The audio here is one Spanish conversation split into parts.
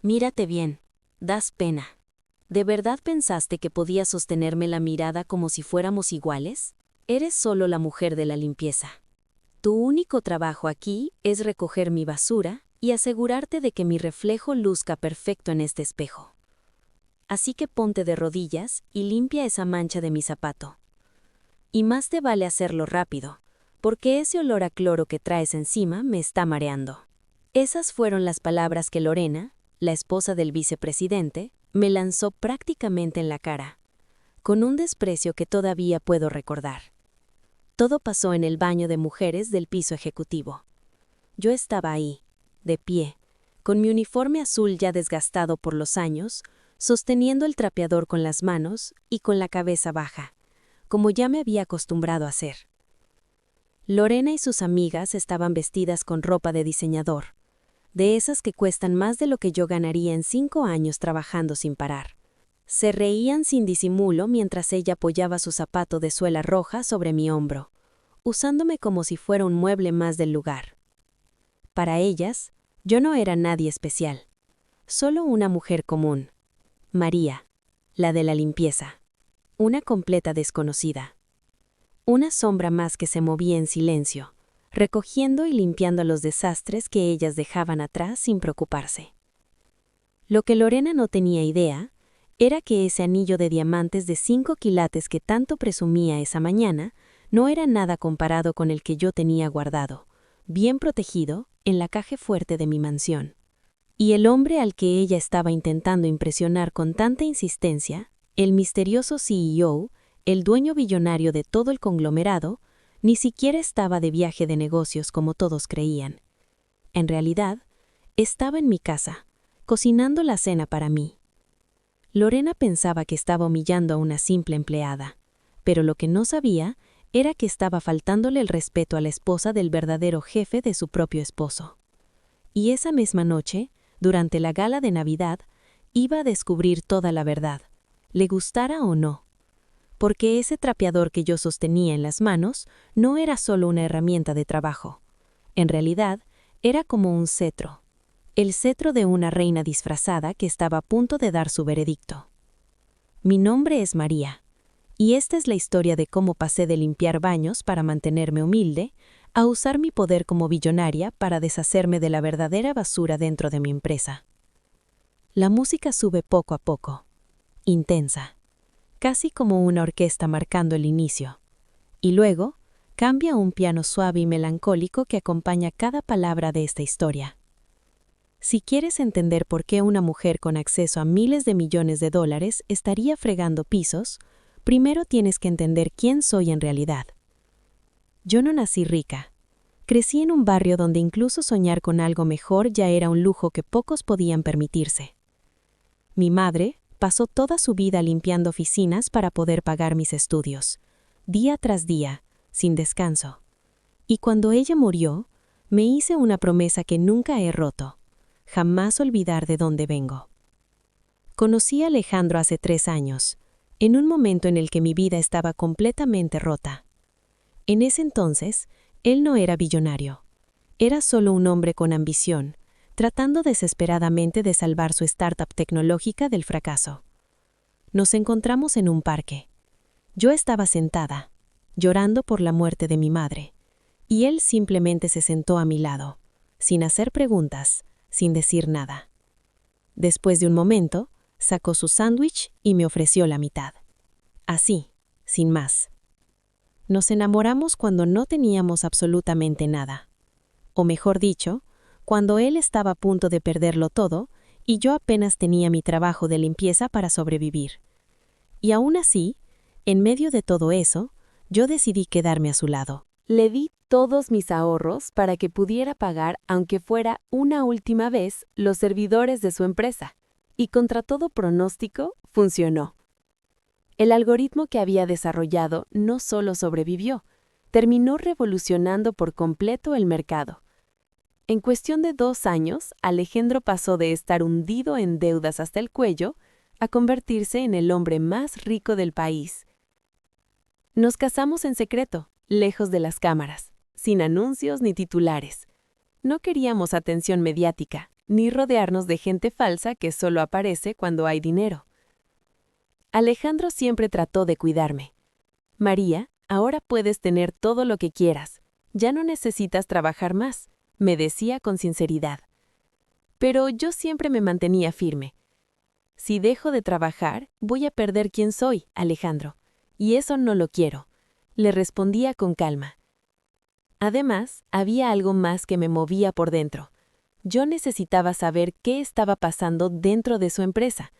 Mírate bien. Das pena. ¿De verdad pensaste que podías sostenerme la mirada como si fuéramos iguales? Eres solo la mujer de la limpieza. Tu único trabajo aquí es recoger mi basura y asegurarte de que mi reflejo luzca perfecto en este espejo. Así que ponte de rodillas y limpia esa mancha de mi zapato. Y más te vale hacerlo rápido, porque ese olor a cloro que traes encima me está mareando. Esas fueron las palabras que Lorena, la esposa del vicepresidente, me lanzó prácticamente en la cara, con un desprecio que todavía puedo recordar. Todo pasó en el baño de mujeres del piso ejecutivo. Yo estaba ahí, de pie, con mi uniforme azul ya desgastado por los años, sosteniendo el trapeador con las manos y con la cabeza baja, como ya me había acostumbrado a hacer. Lorena y sus amigas estaban vestidas con ropa de diseñador, de esas que cuestan más de lo que yo ganaría en 5 años trabajando sin parar. Se reían sin disimulo mientras ella apoyaba su zapato de suela roja sobre mi hombro, usándome como si fuera un mueble más del lugar. Para ellas, yo no era nadie especial, solo una mujer común, María, la de la limpieza, una completa desconocida. Una sombra más que se movía en silencio, recogiendo y limpiando los desastres que ellas dejaban atrás sin preocuparse. Lo que Lorena no tenía idea era que ese anillo de diamantes de 5 quilates que tanto presumía esa mañana no era nada comparado con el que yo tenía guardado, bien protegido, en la caja fuerte de mi mansión. Y el hombre al que ella estaba intentando impresionar con tanta insistencia, el misterioso CEO, el dueño billonario de todo el conglomerado, ni siquiera estaba de viaje de negocios como todos creían. En realidad, estaba en mi casa, cocinando la cena para mí. Lorena pensaba que estaba humillando a una simple empleada, pero lo que no sabía era que estaba faltándole el respeto a la esposa del verdadero jefe de su propio esposo. Y esa misma noche, durante la gala de Navidad, iba a descubrir toda la verdad, le gustara o no. Porque ese trapeador que yo sostenía en las manos no era solo una herramienta de trabajo. En realidad, era como un cetro. El cetro de una reina disfrazada que estaba a punto de dar su veredicto. Mi nombre es María, y esta es la historia de cómo pasé de limpiar baños para mantenerme humilde a usar mi poder como billonaria para deshacerme de la verdadera basura dentro de mi empresa. La música sube poco a poco, intensa, casi como una orquesta marcando el inicio, y luego cambia a un piano suave y melancólico que acompaña cada palabra de esta historia. Si quieres entender por qué una mujer con acceso a miles de millones de dólares estaría fregando pisos, primero tienes que entender quién soy en realidad. Yo no nací rica. Crecí en un barrio donde incluso soñar con algo mejor ya era un lujo que pocos podían permitirse. Mi madre pasó toda su vida limpiando oficinas para poder pagar mis estudios, día tras día, sin descanso. Y cuando ella murió, me hice una promesa que nunca he roto: jamás olvidar de dónde vengo. Conocí a Alejandro hace 3 años, en un momento en el que mi vida estaba completamente rota. En ese entonces, él no era billonario. Era solo un hombre con ambición, tratando desesperadamente de salvar su startup tecnológica del fracaso. Nos encontramos en un parque. Yo estaba sentada, llorando por la muerte de mi madre, y él simplemente se sentó a mi lado, sin hacer preguntas, sin decir nada. Después de un momento, sacó su sándwich y me ofreció la mitad. Así, sin más. Nos enamoramos cuando no teníamos absolutamente nada. O mejor dicho, cuando él estaba a punto de perderlo todo y yo apenas tenía mi trabajo de limpieza para sobrevivir. Y aún así, en medio de todo eso, yo decidí quedarme a su lado. Le di todos mis ahorros para que pudiera pagar, aunque fuera una última vez, los servidores de su empresa. Y contra todo pronóstico, funcionó. El algoritmo que había desarrollado no solo sobrevivió, terminó revolucionando por completo el mercado. En cuestión de 2 años, Alejandro pasó de estar hundido en deudas hasta el cuello a convertirse en el hombre más rico del país. Nos casamos en secreto, lejos de las cámaras, sin anuncios ni titulares. No queríamos atención mediática, ni rodearnos de gente falsa que solo aparece cuando hay dinero. Alejandro siempre trató de cuidarme. María, ahora puedes tener todo lo que quieras. Ya no necesitas trabajar más, me decía con sinceridad. Pero yo siempre me mantenía firme. Si dejo de trabajar, voy a perder quién soy, Alejandro, y eso no lo quiero, le respondía con calma. Además, había algo más que me movía por dentro. Yo necesitaba saber qué estaba pasando dentro de su empresa.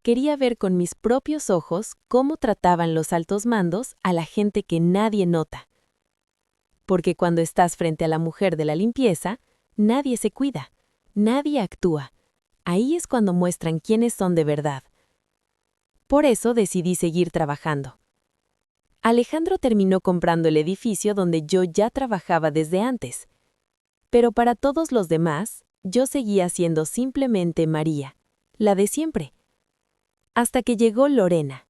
Quería ver con mis propios ojos cómo trataban los altos mandos a la gente que nadie nota. Porque cuando estás frente a la mujer de la limpieza, nadie se cuida, nadie actúa. Ahí es cuando muestran quiénes son de verdad. Por eso decidí seguir trabajando. Alejandro terminó comprando el edificio donde yo ya trabajaba desde antes. Pero para todos los demás, yo seguía siendo simplemente María, la de siempre. Hasta que llegó Lorena.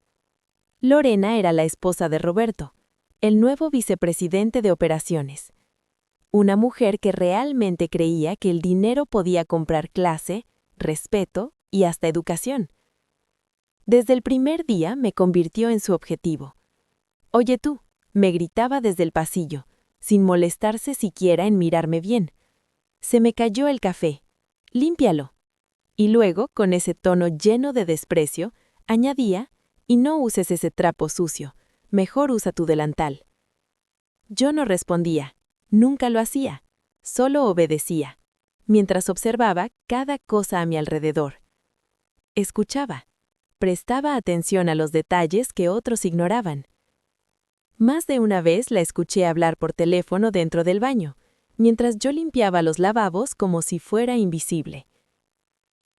Lorena era la esposa de Roberto, el nuevo vicepresidente de operaciones. Una mujer que realmente creía que el dinero podía comprar clase, respeto y hasta educación. Desde el primer día me convirtió en su objetivo. «Oye tú», me gritaba desde el pasillo, sin molestarse siquiera en mirarme bien. «Se me cayó el café. Límpialo». Y luego, con ese tono lleno de desprecio, añadía, «Y no uses ese trapo sucio, mejor usa tu delantal». Yo no respondía, nunca lo hacía, solo obedecía, mientras observaba cada cosa a mi alrededor. Escuchaba, prestaba atención a los detalles que otros ignoraban. Más de una vez la escuché hablar por teléfono dentro del baño, mientras yo limpiaba los lavabos como si fuera invisible.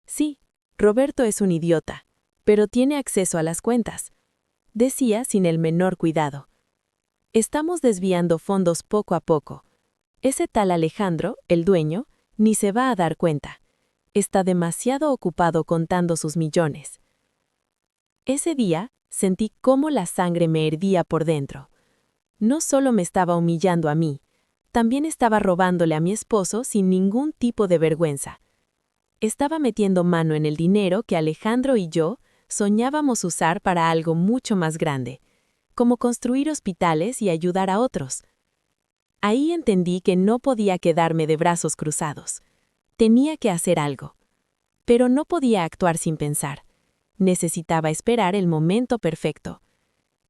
«Sí, Roberto es un idiota, pero tiene acceso a las cuentas», decía sin el menor cuidado. «Estamos desviando fondos poco a poco. Ese tal Alejandro, el dueño, ni se va a dar cuenta. Está demasiado ocupado contando sus millones». Ese día sentí cómo la sangre me hervía por dentro. No solo me estaba humillando a mí, también estaba robándole a mi esposo sin ningún tipo de vergüenza. Estaba metiendo mano en el dinero que Alejandro y yo soñábamos usar para algo mucho más grande, como construir hospitales y ayudar a otros. Ahí entendí que no podía quedarme de brazos cruzados. Tenía que hacer algo. Pero no podía actuar sin pensar. Necesitaba esperar el momento perfecto.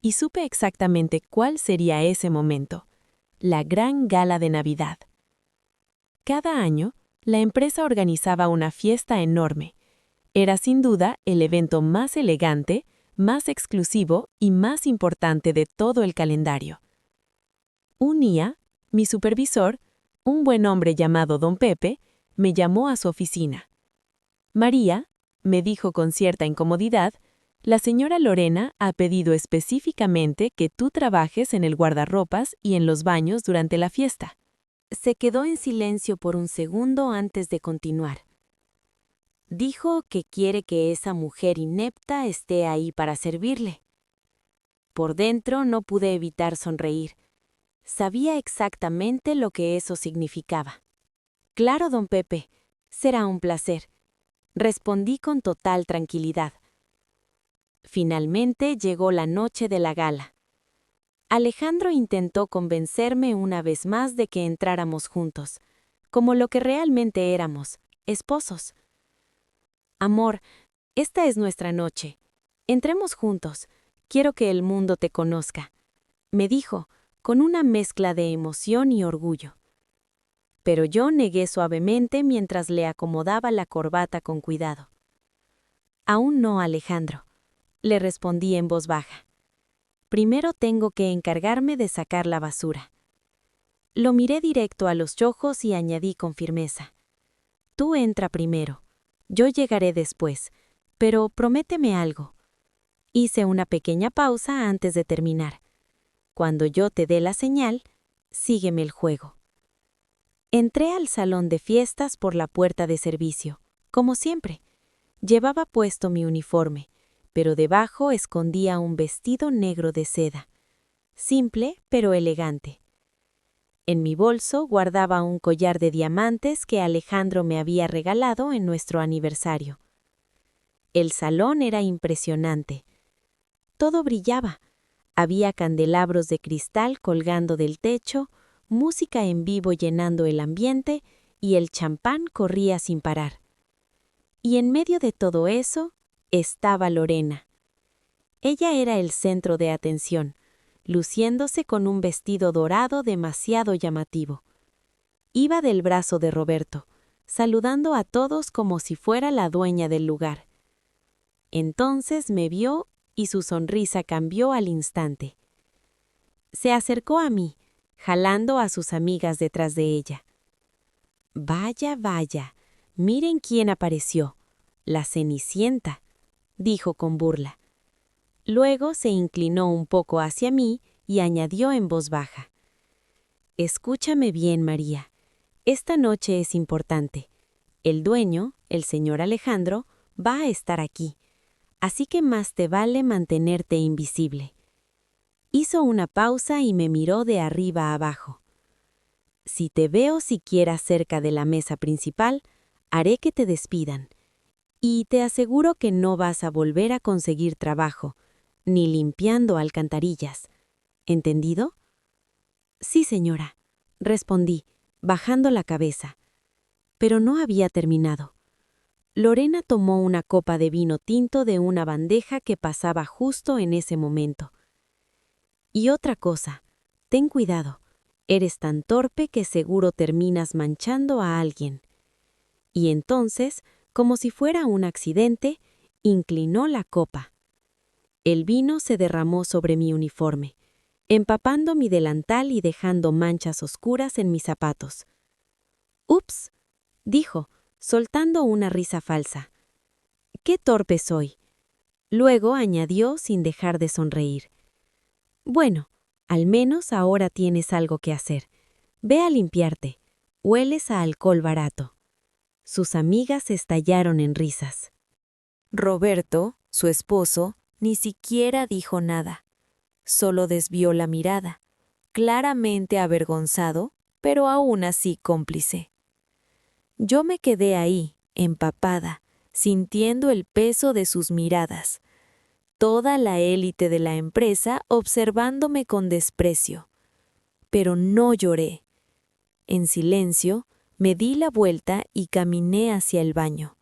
Y supe exactamente cuál sería ese momento: la gran gala de Navidad. Cada año, la empresa organizaba una fiesta enorme. Era sin duda el evento más elegante, más exclusivo y más importante de todo el calendario. Un día, mi supervisor, un buen hombre llamado Don Pepe, me llamó a su oficina. «María», me dijo con cierta incomodidad, «la señora Lorena ha pedido específicamente que tú trabajes en el guardarropas y en los baños durante la fiesta». Se quedó en silencio por un segundo antes de continuar. Dijo que quiere que esa mujer inepta esté ahí para servirle. Por dentro no pude evitar sonreír. Sabía exactamente lo que eso significaba. «Claro, don Pepe, será un placer», respondí con total tranquilidad. Finalmente llegó la noche de la gala. Alejandro intentó convencerme una vez más de que entráramos juntos, como lo que realmente éramos, esposos. «Amor, esta es nuestra noche. Entremos juntos. Quiero que el mundo te conozca», me dijo, con una mezcla de emoción y orgullo. Pero yo negué suavemente mientras le acomodaba la corbata con cuidado. «Aún no, Alejandro», le respondí en voz baja. «Primero tengo que encargarme de sacar la basura». Lo miré directo a los ojos y añadí con firmeza: «Tú entra primero. Yo llegaré después, pero prométeme algo». Hice una pequeña pausa antes de terminar. «Cuando yo te dé la señal, sígueme el juego». Entré al salón de fiestas por la puerta de servicio, como siempre. Llevaba puesto mi uniforme, pero debajo escondía un vestido negro de seda. Simple, pero elegante. En mi bolso guardaba un collar de diamantes que Alejandro me había regalado en nuestro aniversario. El salón era impresionante. Todo brillaba. Había candelabros de cristal colgando del techo, música en vivo llenando el ambiente y el champán corría sin parar. Y en medio de todo eso estaba Lorena. Ella era el centro de atención, luciéndose con un vestido dorado demasiado llamativo. Iba del brazo de Roberto, saludando a todos como si fuera la dueña del lugar. Entonces me vio y su sonrisa cambió al instante. Se acercó a mí, jalando a sus amigas detrás de ella. «Vaya, vaya, miren quién apareció, la Cenicienta», dijo con burla. Luego se inclinó un poco hacia mí y añadió en voz baja. «Escúchame bien, María. Esta noche es importante. El dueño, el señor Alejandro, va a estar aquí, así que más te vale mantenerte invisible». Hizo una pausa y me miró de arriba a abajo. «Si te veo siquiera cerca de la mesa principal, haré que te despidan. Y te aseguro que no vas a volver a conseguir trabajo, ni limpiando alcantarillas. ¿Entendido?» «Sí, señora», respondí, bajando la cabeza. Pero no había terminado. Lorena tomó una copa de vino tinto de una bandeja que pasaba justo en ese momento. «Y otra cosa, ten cuidado, eres tan torpe que seguro terminas manchando a alguien». Y entonces, como si fuera un accidente, inclinó la copa. El vino se derramó sobre mi uniforme, empapando mi delantal y dejando manchas oscuras en mis zapatos. «Ups», dijo, soltando una risa falsa. «Qué torpe soy». Luego añadió sin dejar de sonreír. «Bueno, al menos ahora tienes algo que hacer. Ve a limpiarte. Hueles a alcohol barato». Sus amigas estallaron en risas. Roberto, su esposo, ni siquiera dijo nada. Solo desvió la mirada, claramente avergonzado, pero aún así cómplice. Yo me quedé ahí, empapada, sintiendo el peso de sus miradas. Toda la élite de la empresa observándome con desprecio. Pero no lloré. En silencio, me di la vuelta y caminé hacia el baño.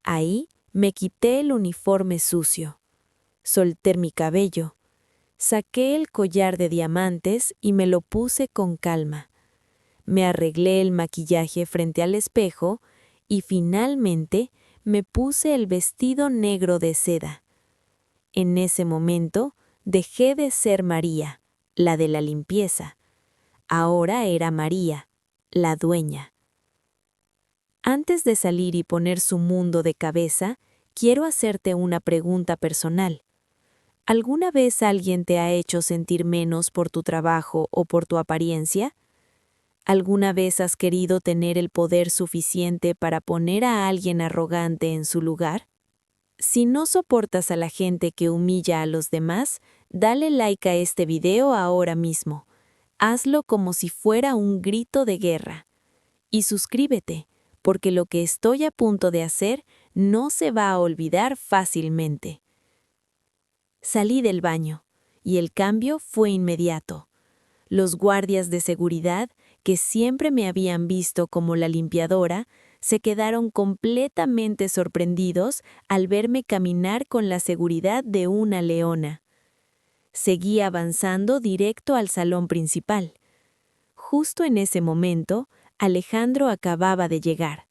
Ahí me quité el uniforme sucio. Solté mi cabello. Saqué el collar de diamantes y me lo puse con calma. Me arreglé el maquillaje frente al espejo y finalmente me puse el vestido negro de seda. En ese momento dejé de ser María, la de la limpieza. Ahora era María, la dueña. Antes de salir y poner su mundo de cabeza, quiero hacerte una pregunta personal. ¿Alguna vez alguien te ha hecho sentir menos por tu trabajo o por tu apariencia? ¿Alguna vez has querido tener el poder suficiente para poner a alguien arrogante en su lugar? Si no soportas a la gente que humilla a los demás, dale like a este video ahora mismo. Hazlo como si fuera un grito de guerra. Y suscríbete, porque lo que estoy a punto de hacer no se va a olvidar fácilmente. Salí del baño, y el cambio fue inmediato. Los guardias de seguridad, que siempre me habían visto como la limpiadora, se quedaron completamente sorprendidos al verme caminar con la seguridad de una leona. Seguí avanzando directo al salón principal. Justo en ese momento, Alejandro acababa de llegar.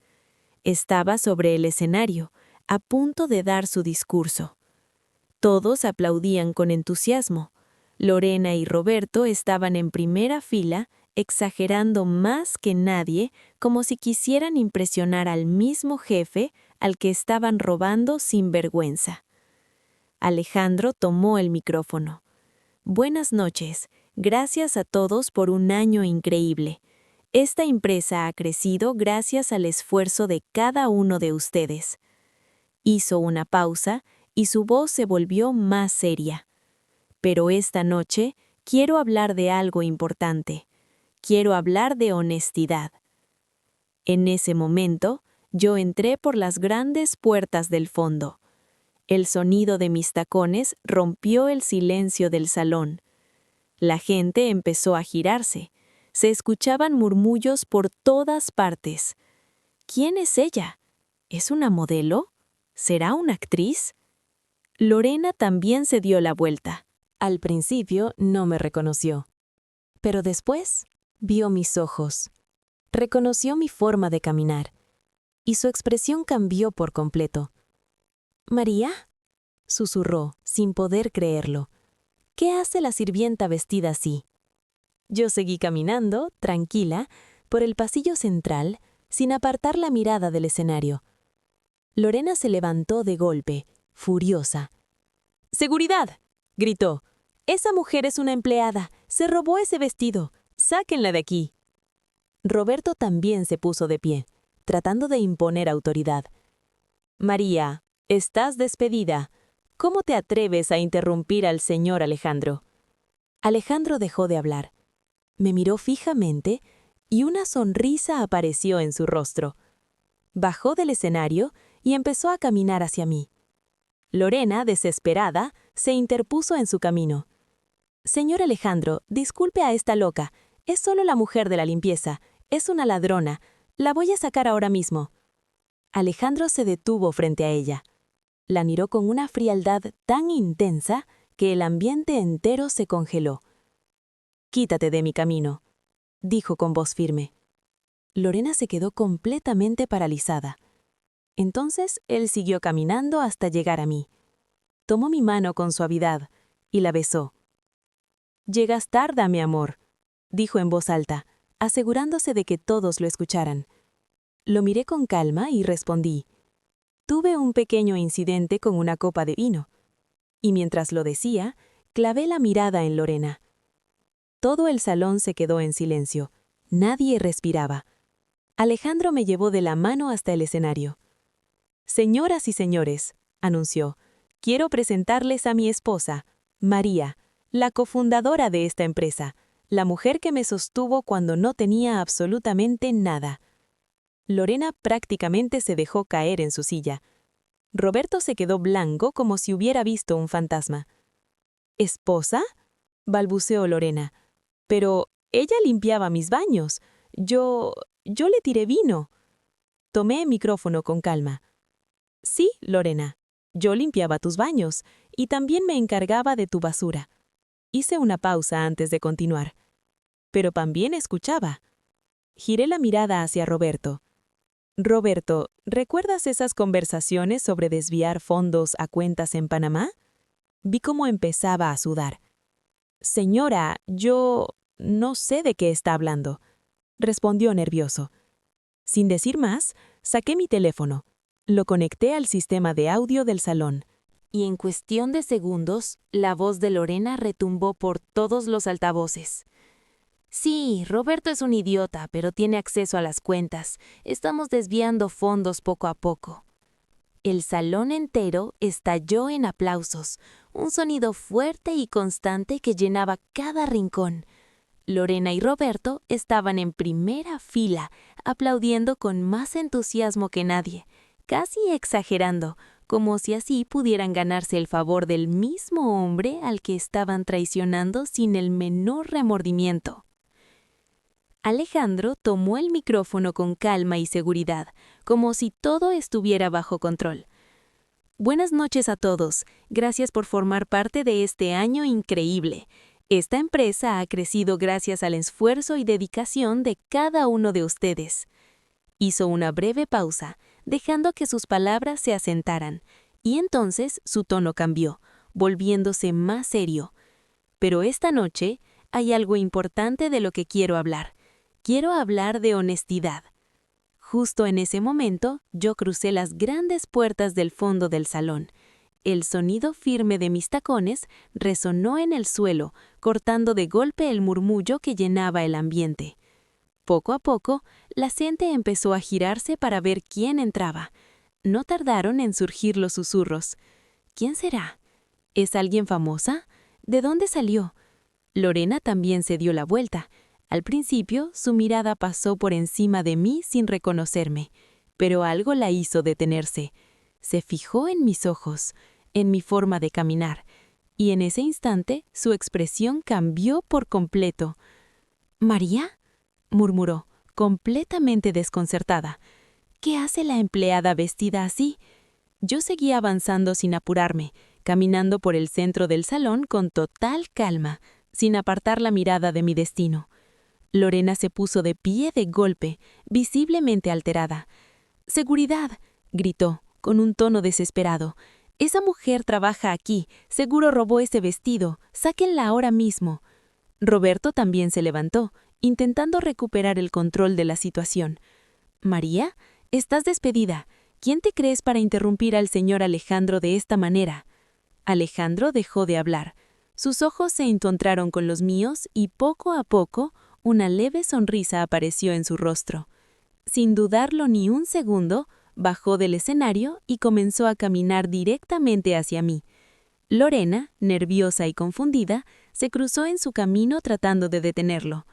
Estaba sobre el escenario, a punto de dar su discurso. Todos aplaudían con entusiasmo. Lorena y Roberto estaban en primera fila, exagerando más que nadie, como si quisieran impresionar al mismo jefe al que estaban robando sin vergüenza. Alejandro tomó el micrófono. «Buenas noches. Gracias a todos por un año increíble. Esta empresa ha crecido gracias al esfuerzo de cada uno de ustedes». Hizo una pausa y su voz se volvió más seria. «Pero esta noche quiero hablar de algo importante. quiero hablar de honestidad. En ese momento, yo entré por las grandes puertas del fondo. El sonido de mis tacones rompió el silencio del salón. La gente empezó a girarse. Se escuchaban murmullos por todas partes. ¿Quién es ella? ¿Es una modelo? ¿Será una actriz? Lorena también se dio la vuelta. Al principio no me reconoció. Pero después vio mis ojos. Reconoció mi forma de caminar. Y su expresión cambió por completo. «¿María?», susurró, sin poder creerlo. «¿Qué hace la sirvienta vestida así?». Yo seguí caminando, tranquila, por el pasillo central, sin apartar la mirada del escenario. Lorena se levantó de golpe, furiosa. «¡Seguridad!», gritó. «Esa mujer es una empleada. Se robó ese vestido. Sáquenla de aquí». Roberto también se puso de pie, tratando de imponer autoridad. «María, estás despedida. ¿Cómo te atreves a interrumpir al señor Alejandro?». Alejandro dejó de hablar. Me miró fijamente y una sonrisa apareció en su rostro. Bajó del escenario y empezó a caminar hacia mí. Lorena, desesperada, se interpuso en su camino. «Señor Alejandro, disculpe a esta loca. Es solo la mujer de la limpieza. Es una ladrona. La voy a sacar ahora mismo». Alejandro se detuvo frente a ella. La miró con una frialdad tan intensa que el ambiente entero se congeló. «Quítate de mi camino», dijo con voz firme. Lorena se quedó completamente paralizada. Entonces él siguió caminando hasta llegar a mí. Tomó mi mano con suavidad y la besó. «Llegas tarde, mi amor», dijo en voz alta, asegurándose de que todos lo escucharan. Lo miré con calma y respondí. «Tuve un pequeño incidente con una copa de vino». Y mientras lo decía, clavé la mirada en Lorena. Todo el salón se quedó en silencio. Nadie respiraba. Alejandro me llevó de la mano hasta el escenario. «Señoras y señores», anunció, «quiero presentarles a mi esposa, María, la cofundadora de esta empresa, la mujer que me sostuvo cuando no tenía absolutamente nada». Lorena prácticamente se dejó caer en su silla. Roberto se quedó blanco como si hubiera visto un fantasma. «¿Esposa?», balbuceó Lorena. «Pero ella limpiaba mis baños. Yo le tiré vino». Tomé el micrófono con calma. «Sí, Lorena, yo limpiaba tus baños y también me encargaba de tu basura». Hice una pausa antes de continuar. Pero también escuchaba. Giré la mirada hacia Roberto. «Roberto, ¿recuerdas esas conversaciones sobre desviar fondos a cuentas en Panamá?». Vi cómo empezaba a sudar. «Señora, yo no sé de qué está hablando», respondió nervioso. Sin decir más, saqué mi teléfono. Lo conecté al sistema de audio del salón. Y en cuestión de segundos, la voz de Lorena retumbó por todos los altavoces. «Sí, Roberto es un idiota, pero tiene acceso a las cuentas. Estamos desviando fondos poco a poco». El salón entero estalló en aplausos, un sonido fuerte y constante que llenaba cada rincón. Lorena y Roberto estaban en primera fila, aplaudiendo con más entusiasmo que nadie, casi exagerando, como si así pudieran ganarse el favor del mismo hombre al que estaban traicionando sin el menor remordimiento. Alejandro tomó el micrófono con calma y seguridad, como si todo estuviera bajo control. «Buenas noches a todos. Gracias por formar parte de este año increíble. Esta empresa ha crecido gracias al esfuerzo y dedicación de cada uno de ustedes». Hizo una breve pausa, dejando que sus palabras se asentaran, y entonces su tono cambió, volviéndose más serio. «Pero esta noche hay algo importante de lo que quiero hablar. Quiero hablar de honestidad». Justo en ese momento, yo crucé las grandes puertas del fondo del salón. El sonido firme de mis tacones resonó en el suelo, cortando de golpe el murmullo que llenaba el ambiente. Poco a poco, la gente empezó a girarse para ver quién entraba. No tardaron en surgir los susurros. ¿Quién será? ¿Es alguien famosa? ¿De dónde salió? Lorena también se dio la vuelta. Al principio, su mirada pasó por encima de mí sin reconocerme, pero algo la hizo detenerse. Se fijó en mis ojos, en mi forma de caminar, y en ese instante su expresión cambió por completo. «¿María?», murmuró, completamente desconcertada. «¿Qué hace la empleada vestida así?». Yo seguía avanzando sin apurarme, caminando por el centro del salón con total calma, sin apartar la mirada de mi destino. Lorena se puso de pie de golpe, visiblemente alterada. «¡Seguridad!», gritó, con un tono desesperado. «Esa mujer trabaja aquí, seguro robó ese vestido, sáquenla ahora mismo». Roberto también se levantó, intentando recuperar el control de la situación. «María, estás despedida. ¿Quién te crees para interrumpir al señor Alejandro de esta manera?». Alejandro dejó de hablar. Sus ojos se encontraron con los míos y poco a poco una leve sonrisa apareció en su rostro. Sin dudarlo ni un segundo, bajó del escenario y comenzó a caminar directamente hacia mí. Lorena, nerviosa y confundida, se cruzó en su camino tratando de detenerlo.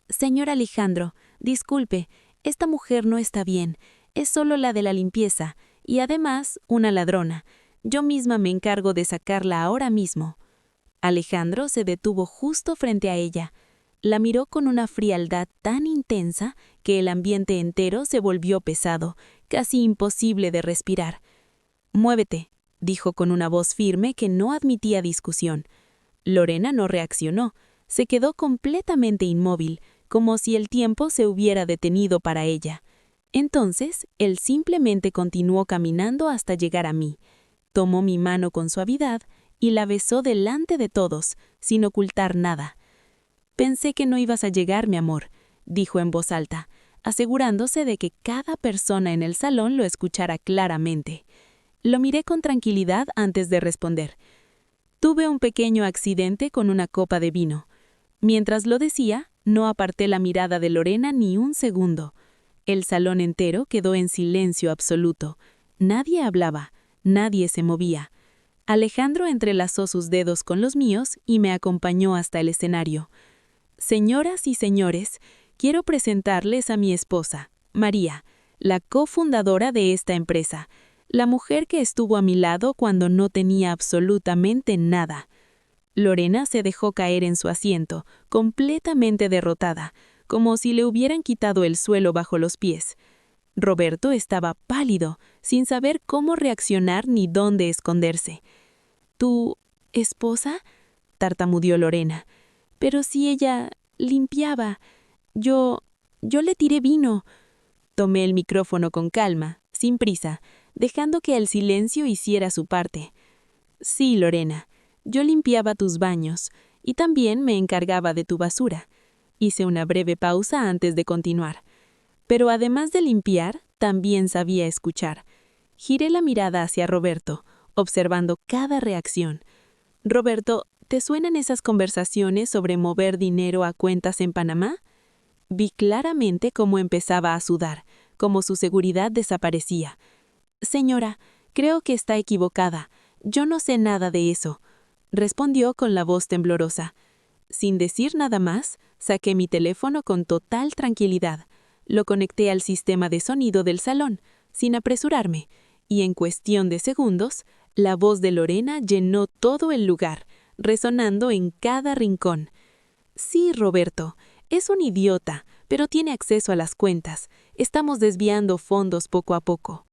«Señor Alejandro, disculpe, esta mujer no está bien, es solo la de la limpieza, y además una ladrona. Yo misma me encargo de sacarla ahora mismo». Alejandro se detuvo justo frente a ella. La miró con una frialdad tan intensa que el ambiente entero se volvió pesado, casi imposible de respirar. «Muévete», dijo con una voz firme que no admitía discusión. Lorena no reaccionó, se quedó completamente inmóvil, como si el tiempo se hubiera detenido para ella. Entonces, él simplemente continuó caminando hasta llegar a mí. Tomó mi mano con suavidad y la besó delante de todos, sin ocultar nada. «Pensé que no ibas a llegar, mi amor», dijo en voz alta, asegurándose de que cada persona en el salón lo escuchara claramente. Lo miré con tranquilidad antes de responder. «Tuve un pequeño accidente con una copa de vino». Mientras lo decía, no aparté la mirada de Lorena ni un segundo. El salón entero quedó en silencio absoluto. Nadie hablaba, nadie se movía. Alejandro entrelazó sus dedos con los míos y me acompañó hasta el escenario. «Señoras y señores, quiero presentarles a mi esposa, María, la cofundadora de esta empresa, la mujer que estuvo a mi lado cuando no tenía absolutamente nada». Lorena se dejó caer en su asiento, completamente derrotada, como si le hubieran quitado el suelo bajo los pies. Roberto estaba pálido, sin saber cómo reaccionar ni dónde esconderse. «¿Tu esposa?», tartamudeó Lorena. «Pero si ella limpiaba. Yo le tiré vino». Tomé el micrófono con calma, sin prisa, dejando que el silencio hiciera su parte. «Sí, Lorena, yo limpiaba tus baños y también me encargaba de tu basura». Hice una breve pausa antes de continuar. «Pero además de limpiar, también sabía escuchar». Giré la mirada hacia Roberto, observando cada reacción. «Roberto, ¿te suenan esas conversaciones sobre mover dinero a cuentas en Panamá?». Vi claramente cómo empezaba a sudar, como su seguridad desaparecía. «Señora, creo que está equivocada. Yo no sé nada de eso», respondió con la voz temblorosa. Sin decir nada más, saqué mi teléfono con total tranquilidad. Lo conecté al sistema de sonido del salón, sin apresurarme, y en cuestión de segundos, la voz de Lorena llenó todo el lugar, resonando en cada rincón. «Sí, Roberto, es un idiota, pero tiene acceso a las cuentas. Estamos desviando fondos poco a poco».